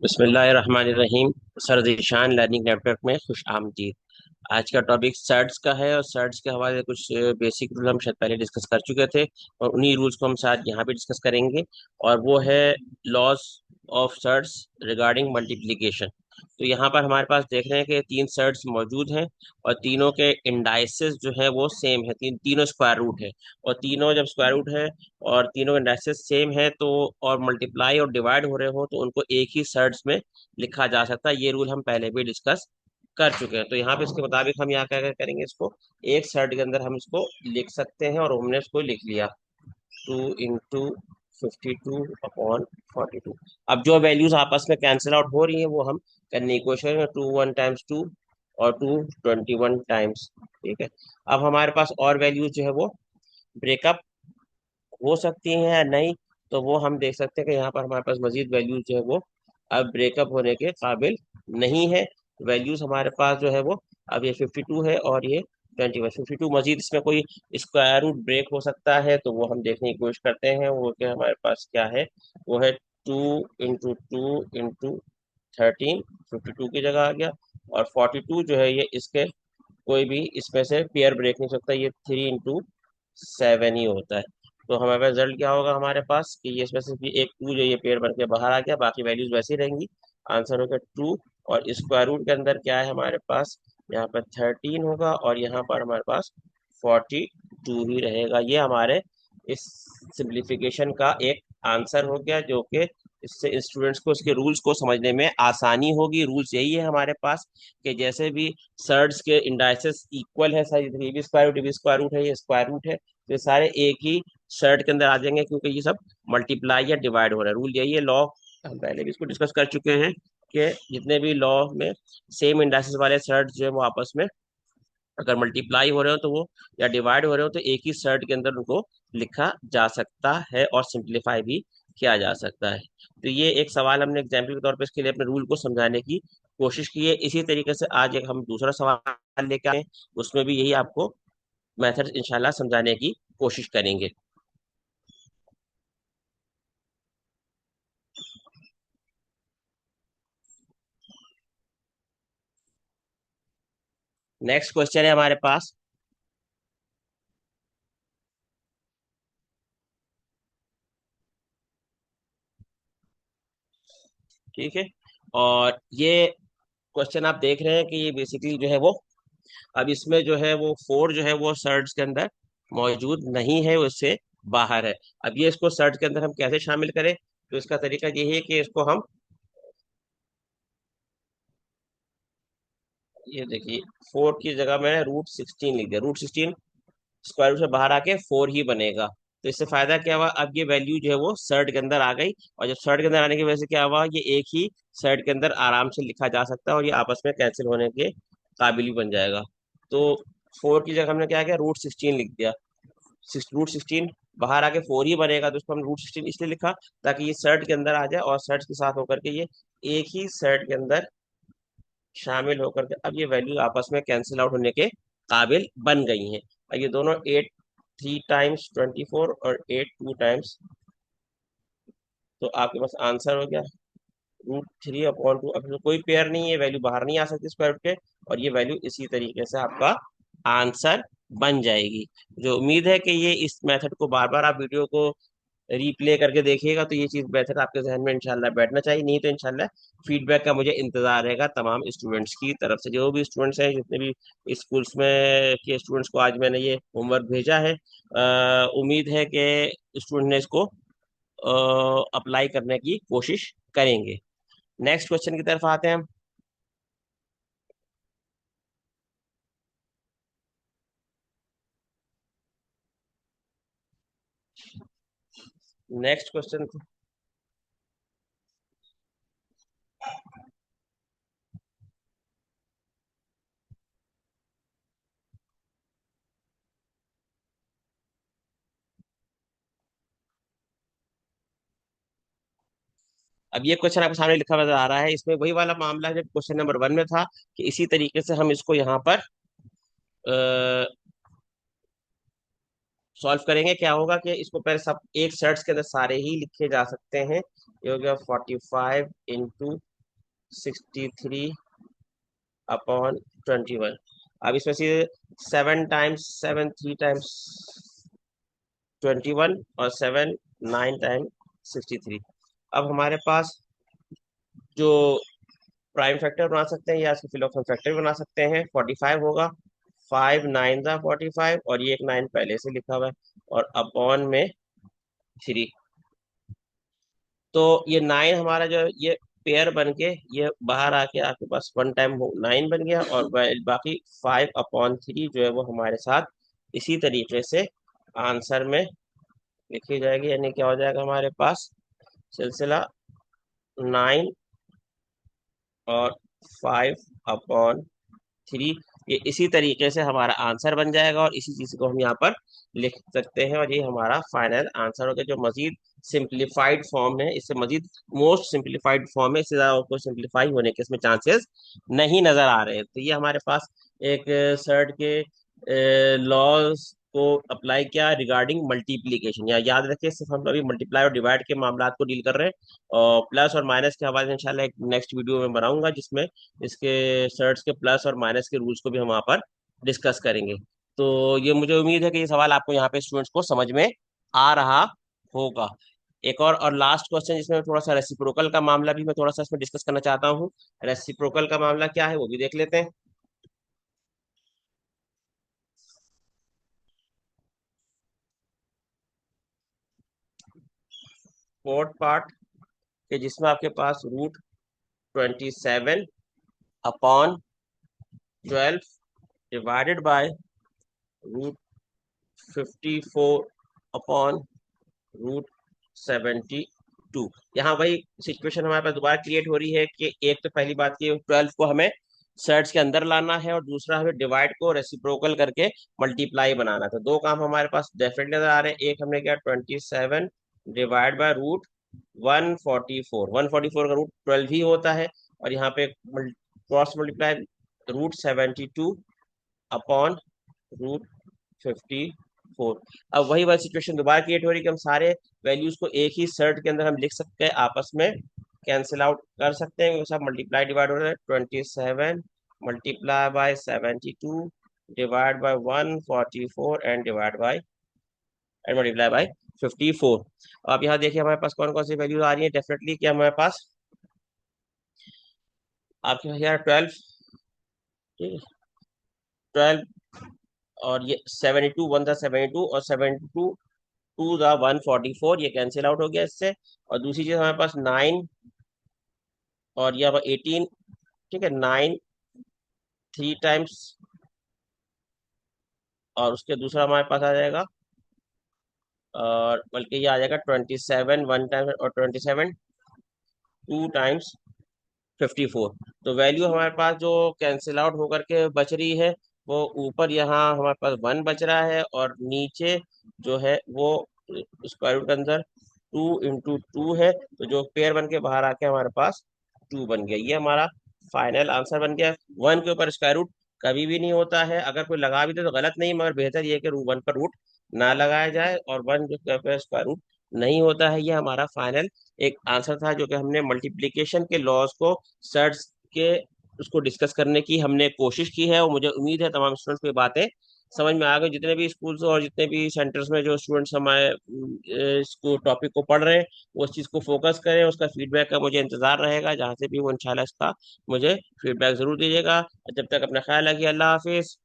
बिस्मिल्लाहिर्रहमानिर्रहीम। Sir Zeeshan learning network में खुश आमदीद। आज का टॉपिक सर्ट्स का है और सर्ट्स के हवाले से कुछ बेसिक रूल हम शायद पहले डिस्कस कर चुके थे और उन्हीं रूल्स को हम शायद यहाँ भी डिस्कस करेंगे। और वो है loss of sorts regarding multiplication. तो यहाँ पर हमारे पास देख रहे हैं कि तीन सर्ट्स मौजूद हैं और तीनों के इंडाइसेस जो है वो सेम है। तीनों स्क्वायर रूट है और तीनों जब स्क्वायर रूट है और तीनों इंडाइसेस सेम है तो और मल्टीप्लाई और डिवाइड हो रहे हो तो उनको एक ही सर्ट्स में लिखा जा सकता है। ये रूल हम पहले भी डिस्कस कर चुके हैं। तो यहाँ पे इसके मुताबिक हम यहाँ क्या क्या करेंगे, इसको एक सर्ट के अंदर हम इसको लिख सकते हैं और हमने इसको लिख लिया 2 into 52 अपॉन 42। अब जो वैल्यूज आपस में कैंसिल आउट हो रही हैं वो हम करने की कोशिश करेंगे। 2 1 टाइम्स 2 और 2 21 टाइम्स। ठीक है। अब हमारे पास और वैल्यूज जो है वो ब्रेकअप हो सकती हैं या नहीं, तो वो हम देख सकते हैं कि यहाँ पर हमारे पास मजीद वैल्यूज जो है वो अब ब्रेकअप होने के काबिल नहीं है। वैल्यूज हमारे पास जो है वो अब ये 52 है और ये 21। 52 मजीद इसमें कोई स्क्वायर रूट ब्रेक हो सकता है तो वो हम देखने की कोशिश करते हैं। वो क्या हमारे पास क्या है, वो है 2 into 2 into 13। 52 की जगह आ गया। और 42 जो है ये इसके कोई भी इसमें से पेयर ब्रेक नहीं सकता, ये 3 into 7 ही होता है। तो हमारे पास रिजल्ट क्या होगा हमारे पास कि ये इसमें से भी एक 2 जो ये पेयर बन के बाहर आ गया, बाकी वैल्यूज वैसी रहेंगी। आंसर होगा 2। और स्क्वायर रूट के अंदर क्या है हमारे पास, यहाँ पर 13 होगा और यहाँ पर हमारे पास 42 ही रहेगा। ये हमारे इस सिंप्लीफिकेशन का एक आंसर हो गया, जो कि इससे स्टूडेंट्स को इसके रूल्स को समझने में आसानी होगी। रूल्स यही है हमारे पास कि जैसे भी सर्ड्स के इंडाइसेस इक्वल है, सारी ये भी स्क्वायर रूट ये भी स्क्वायर रूट है ये स्क्वायर रूट है, तो ये सारे एक ही सर्ड के अंदर आ जाएंगे क्योंकि ये सब मल्टीप्लाई या डिवाइड हो रहा है। रूल यही है। लॉ हम पहले भी इसको डिस्कस कर चुके हैं कि जितने भी लॉ में सेम इंडाइसेस वाले सर्ड जो है वो आपस में अगर मल्टीप्लाई हो रहे हो तो वो या डिवाइड हो रहे हो तो एक ही सर्ट के अंदर उनको लिखा जा सकता है और सिंप्लीफाई भी किया जा सकता है। तो ये एक सवाल हमने एग्जाम्पल के तौर पर इसके लिए अपने रूल को समझाने की कोशिश की है। इसी तरीके से आज एक हम दूसरा सवाल लेकर आए, उसमें भी यही आपको मेथड इंशाल्लाह समझाने की कोशिश करेंगे। नेक्स्ट क्वेश्चन है हमारे पास। ठीक है। और ये क्वेश्चन आप देख रहे हैं कि ये बेसिकली जो है वो अब इसमें जो है वो 4 जो है वो सर्च के अंदर मौजूद नहीं है, उससे बाहर है। अब ये इसको सर्च के अंदर हम कैसे शामिल करें, तो इसका तरीका यही है कि इसको हम ये देखिए 4 की जगह मैंने √16 लिख दिया। √16 स्क्वायर रूट से बाहर आके 4 ही बनेगा। तो इससे फायदा क्या हुआ, अब ये वैल्यू जो है वो सर्ट के अंदर आ गई और जब सर्ट के अंदर आने की वजह से क्या हुआ, ये एक ही सर्ट के अंदर आराम से लिखा जा सकता है और ये आपस में कैंसिल होने के काबिल भी बन जाएगा। तो 4 की जगह हमने क्या किया, √16 लिख दिया। √16 बाहर आके 4 ही बनेगा तो उसको हम √16 इसलिए लिखा ताकि ये सर्ट के अंदर आ जाए और सर्ट के साथ होकर के ये एक ही सर्ट के अंदर शामिल होकर के अब ये वैल्यू आपस में कैंसिल आउट होने के काबिल बन गई हैं। और ये दोनों 8 3 टाइम्स 24 और 8 2 टाइम्स, तो आपके पास आंसर हो गया √3/2। अब इसमें कोई पेयर नहीं है, वैल्यू बाहर नहीं आ सकती स्क्वायर रूट के, और ये वैल्यू इसी तरीके से आपका आंसर बन जाएगी। जो उम्मीद है कि ये इस मेथड को बार बार आप वीडियो को रिप्ले करके देखिएगा तो ये चीज बेहतर आपके जहन में इंशाल्लाह बैठना चाहिए। नहीं तो इंशाल्लाह फीडबैक का मुझे इंतजार रहेगा तमाम स्टूडेंट्स की तरफ से। जो भी स्टूडेंट्स हैं जितने भी स्कूल्स में के स्टूडेंट्स को आज मैंने ये होमवर्क भेजा है, उम्मीद है कि स्टूडेंट ने इसको अप्लाई करने की कोशिश करेंगे। नेक्स्ट क्वेश्चन की तरफ आते हैं हम। नेक्स्ट क्वेश्चन, अब ये क्वेश्चन आपके सामने लिखा नजर आ रहा है। इसमें वही वाला मामला है जब क्वेश्चन नंबर 1 में था कि इसी तरीके से हम इसको यहाँ पर सॉल्व करेंगे। क्या होगा कि इसको पहले सब एक सेट्स के अंदर सारे ही लिखे जा सकते हैं। ये हो गया 45 into 63/21। अब इसमें से 7 टाइम्स 7 3 टाइम्स 21 और 7 9 टाइम्स 63। अब हमारे पास जो प्राइम फैक्टर बना सकते हैं या इसको फिलोक्स फैक्टर भी बना सकते हैं, 45 होगा। 5 9 45 और ये एक 9 पहले से लिखा हुआ है, और अपॉन में 3। तो ये 9 हमारा जो ये पेयर बन के ये बाहर आके आपके पास 1 टाइम 9 बन गया, और बाकी 5/3 जो है वो हमारे साथ इसी तरीके से आंसर में लिखी जाएगी। यानी क्या हो जाएगा हमारे पास सिलसिला 9 और 5/3, ये इसी तरीके से हमारा आंसर बन जाएगा, और इसी चीज को हम यहाँ पर लिख सकते हैं, और ये हमारा फाइनल आंसर हो गया। जो मजीद सिंप्लीफाइड फॉर्म है, इससे मजीद मोस्ट सिंप्लीफाइड फॉर्म है, इससे ज्यादा और कोई सिंप्लीफाई होने के इसमें चांसेस नहीं नजर आ रहे हैं। तो ये हमारे पास एक सर्ट के लॉज को अप्लाई किया रिगार्डिंग मल्टीप्लीकेशन। या याद रखिए, सिर्फ हम अभी मल्टीप्लाई और डिवाइड के मामला को डील कर रहे हैं, और प्लस और माइनस के हवाले से इंशाल्लाह एक नेक्स्ट वीडियो में बनाऊंगा, जिसमें इसके सर्ट्स के प्लस और माइनस के रूल्स को भी हम वहाँ पर डिस्कस करेंगे। तो ये मुझे उम्मीद है कि ये सवाल आपको यहाँ पे स्टूडेंट्स को समझ में आ रहा होगा। एक और लास्ट क्वेश्चन, जिसमें थोड़ा सा रेसिप्रोकल का मामला भी मैं थोड़ा सा इसमें डिस्कस करना चाहता हूँ। रेसिप्रोकल का मामला क्या है वो भी देख लेते हैं। फोर्थ पार्ट के जिसमें आपके पास √27/12 डिवाइडेड बाय √54/√72। यहाँ वही सिचुएशन हमारे पास दोबारा क्रिएट हो रही है कि एक तो पहली बात की 12 को हमें सर्ट्स के अंदर लाना है, और दूसरा हमें डिवाइड को रेसिप्रोकल करके मल्टीप्लाई बनाना है। तो दो काम हमारे पास डेफिनेटली नजर आ रहे हैं। एक हमने किया 27 डिवाइड बाय √144। 144 का √12 ही होता है, और यहाँ पे क्रॉस मल्टीप्लाई √72/√54। अब वही वाली सिचुएशन दोबारा क्रिएट हो रही है कि हम सारे वैल्यूज को एक ही सर्ट के अंदर हम लिख सकते हैं, आपस में कैंसिल आउट कर सकते हैं, सब मल्टीप्लाई डिवाइड हो रहा है। 27 multiply by 72 divide by 144 and multiply by 54। अब यहाँ देखिए हमारे पास कौन कौन सी वैल्यूज आ रही है। डेफिनेटली कि हमारे पास आपके यहाँ 12, ठीक है, 12, और ये 72 1 था 72, और 72 2 था 144, ये कैंसिल आउट हो गया इससे। और दूसरी चीज हमारे पास 9 और ये 18, ठीक है, 9 3 टाइम्स, और उसके दूसरा हमारे पास आ जाएगा, और बल्कि ये आ जाएगा 27 1 टाइम, और 27 2 टाइम्स 54। तो वैल्यू हमारे पास जो कैंसिल आउट होकर के बच रही है, वो ऊपर यहाँ हमारे पास 1 बच रहा है, और नीचे जो है वो स्क्वायर रूट के अंदर 2 × 2 है। तो जो पेयर बन के बाहर आके हमारे पास 2 बन गया, ये हमारा फाइनल आंसर बन गया। 1 के ऊपर स्क्वायर रूट कभी भी नहीं होता है, अगर कोई लगा भी दे तो गलत नहीं, मगर बेहतर ये है कि 1 पर रूट ना लगाया जाए, और 1 जो स्क्वायर रूट नहीं होता है। ये हमारा फाइनल एक आंसर था, जो कि हमने मल्टीप्लिकेशन के लॉज को सर्च के उसको डिस्कस करने की हमने कोशिश की है, और मुझे उम्मीद है तमाम स्टूडेंट्स को ये बातें समझ में आ गई। जितने भी स्कूल्स और जितने भी सेंटर्स में जो स्टूडेंट्स हमारे इसको टॉपिक को पढ़ रहे हैं, वो उस चीज़ को फोकस करें। उसका फीडबैक का मुझे इंतजार रहेगा, जहाँ से भी वो इंशाल्लाह इसका मुझे फीडबैक जरूर दीजिएगा। जब तक अपना ख्याल रखिए, अल्लाह हाफिज़।